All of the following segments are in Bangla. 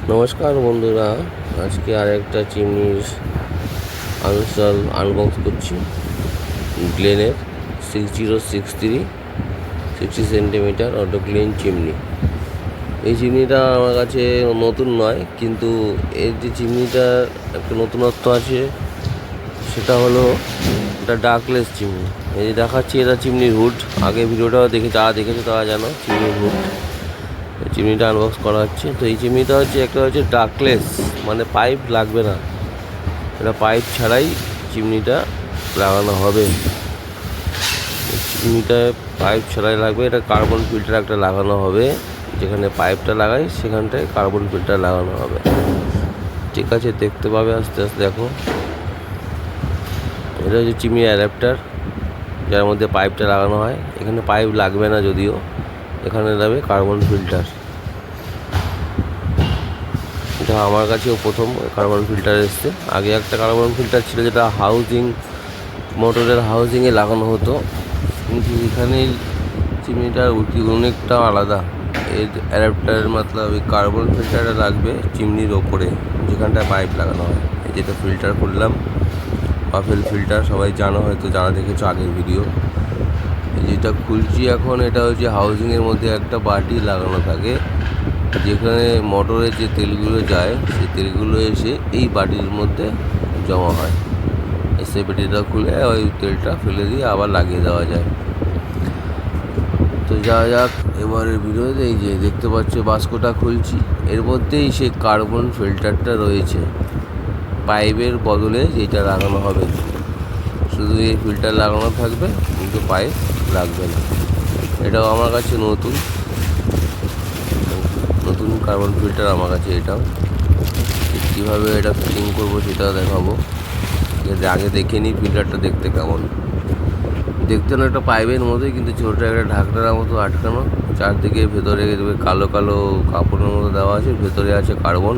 নমস্কার বন্ধুরা, আজকে আরেকটা চিমনির আনস্টল আনবক্স করছি। গ্লেনের 6063 60 সেন্টিমিটার অটো ক্লিন চিমনি। এই চিমনিটা আমার কাছে নতুন নয়, কিন্তু এর যে চিমনিটার একটা নতুনত্ব আছে সেটা হলো এটা ডাকলেস চিমনি। এই যে দেখাচ্ছি, এটা চিমনির হুড। আগে ভিডিওটা যারা দেখেছে তারা জানো চিমনির হুড। চিমনিটা আনবক্স করা হচ্ছে। তো এই চিমনিটা হচ্ছে ডাকলেস, মানে পাইপ লাগবে না। এটা পাইপ ছাড়াই চিমনিটা লাগানো হবে। চিমনিটায় পাইপ ছাড়াই লাগবে। এটা কার্বন ফিল্টার একটা লাগানো হবে। যেখানে পাইপটা লাগাই সেখানটায় কার্বন ফিল্টার লাগানো হবে। ঠিক আছে, দেখতে পাবে আস্তে আস্তে। দেখো, এটা হচ্ছে চিমনি অ্যাডাপ্টার, যার মধ্যে পাইপটা লাগানো হয়। এখানে পাইপ লাগবে না, যদিও এখানে লাগবে কার্বন ফিল্টার। এটা আমার কাছেও প্রথম কার্বন ফিল্টার এসছে। আগে একটা কার্বন ফিল্টার ছিল, যেটা মোটরের হাউজিংয়ে লাগানো হতো। কিন্তু এখানে চিমনিটার অনেকটা আলাদা। এর অ্যাডাপ্টারের মতলব এই কার্বন ফিল্টারটা লাগবে চিমনির ওপরে, যেখানটায় পাইপ লাগানো হয়। এই যেটা ফিল্টার করলাম, বাফেল ফিল্টার, সবাই জানো, হয়তো যারা দেখেছো আগের ভিডিও। যেটা খুলছি এখন, এটা হচ্ছে হাউজিংয়ের মধ্যে একটা বাটি লাগানো থাকে, যেখানে মোটরের যে তেলগুলো যায় সেই তেলগুলো এসে এই বাটির মধ্যে জমা হয়। সেই বাটিটা খুলে ওই তেলটা ফেলে দিয়ে আবার লাগিয়ে দেওয়া যায়। তো যাক, এবারের ভিডিওতে এই যে দেখতে পাচ্ছ বাস্কটা খুলছি, এর মধ্যেই সেই কার্বন ফিল্টারটা রয়েছে। পাইপের বদলে যেটা লাগানো হবে, শুধু এই ফিল্টার লাগানো থাকবে, কিন্তু পাইপ লাগবে না। এটাও আমার কাছে নতুন কার্বন ফিল্টার আমার কাছে। এটাও কীভাবে এটা ফিটিং করবো সেটাও দেখাবো। আগে দেখে নিই ফিল্টারটা দেখতে কেমন। দেখতে না একটা পাইপের মতোই, কিন্তু ছোটো একটা ঢাকনার মতো আটকানো। চারদিকে ভেতরে কালো কালো কাপড়ের মতো দেওয়া আছে। ভেতরে আছে কার্বন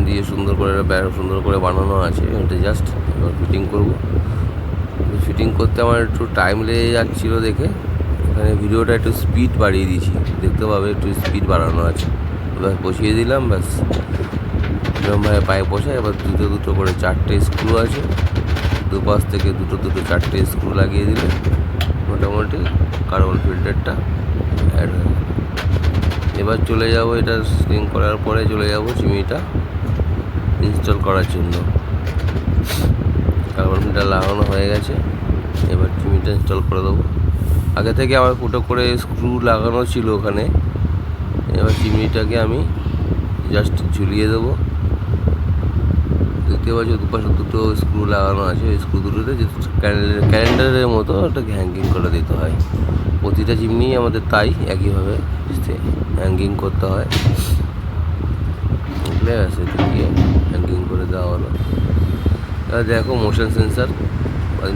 দিয়ে সুন্দর করে বানানো আছে। এটা জাস্ট এবার ফিটিং করবো। ফিটিং করতে আমার একটু টাইম লেগে যাচ্ছিলো দেখে এখানে ভিডিওটা একটু স্পিড বাড়িয়ে দিয়েছি। দেখতে পাবে একটু স্পিড বাড়ানো আছে। এবার বসিয়ে দিলাম, ব্যাস এরকমভাবে পাইপ বসায়। এবার দুটো করে 4টে স্ক্রু আছে, দুপাশ থেকে দুটো 4টে স্ক্রু লাগিয়ে দিলে মোটামুটি কার্বন ফিল্টারটা অ্যাড হয়ে যাবে। এবার চলে যাব, এটা স্প্রিং করার পরে চলে যাব চিমনিটা ইনস্টল করার জন্য। কার্বন ফিল্টার লাগানো হয়ে গেছে, এবার চিমনিটা ইনস্টল করে দেবো। আগে থেকে আমার ফুটো করে স্ক্রু লাগানো ছিল ওখানে। এবার চিমনিটাকে আমি জাস্ট ঝুলিয়ে দেবো। দেখতে পাচ্ছি দুপাশে দুটো স্ক্রু লাগানো আছে। ওই স্ক্রু দুটোতে যে ক্যালেন্ডারের মতো ওটাকে হ্যাঙ্গিং করে দিতে হয়। প্রতিটা চিমনি আমাদের তাই একইভাবে হ্যাঙ্গিং করতে হয়। বুঝলে, সেদিকে হ্যাঙ্গিং করে দেওয়া হলো। এবার দেখো মোশন সেন্সার,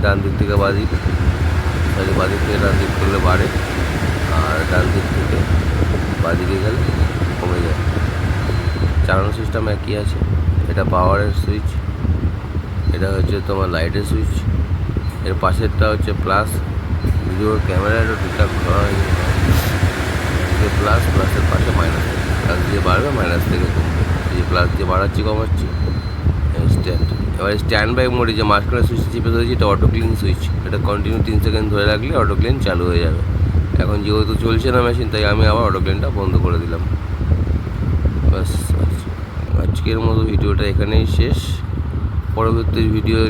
ডান দিক থেকে বাদিক থেকে ডান দিক করলে বাড়ে, আর ডান দিক থেকে বাদিকে গেলে কমে যায়। চালানো সিস্টেম একই আছে। এটা পাওয়ারের সুইচ, এটা হচ্ছে তোমার লাইটের সুইচ। এর পাশেরটা হচ্ছে প্লাস। ভিডিওর ক্যামেরাটা ঠিকঠাক ধরা হয়নি। প্লাসের পাশে মাইনাস, প্লাস দিয়ে বাড়বে, মাইনাস থেকে কমবে। এই যে প্লাস দিয়ে বাড়াচ্ছি, কমাচ্ছি। স্ট্যান্ড, এবার স্ট্যান্ড বাই মোডে যে মাঝখানে সুইচ চিপে ধরেছি, এটা অটো ক্লিন সুইচ। এটা কন্টিনিউ 3 সেকেন্ড ধরে রাখলে অটো ক্লিন চালু হয়ে যাবে। এখন যেহেতু চলছে না মেশিন, তাই আমি আবার অটো ক্লিনটা বন্ধ করে দিলাম। ব্যাস, আজকের মতো ভিডিওটা এখানেই শেষ। পরবর্তী ভিডিও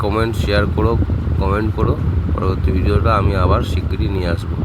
কমেন্ট করো। পরবর্তী ভিডিওটা আমি আবার শিগগিরই নিয়ে আসবো।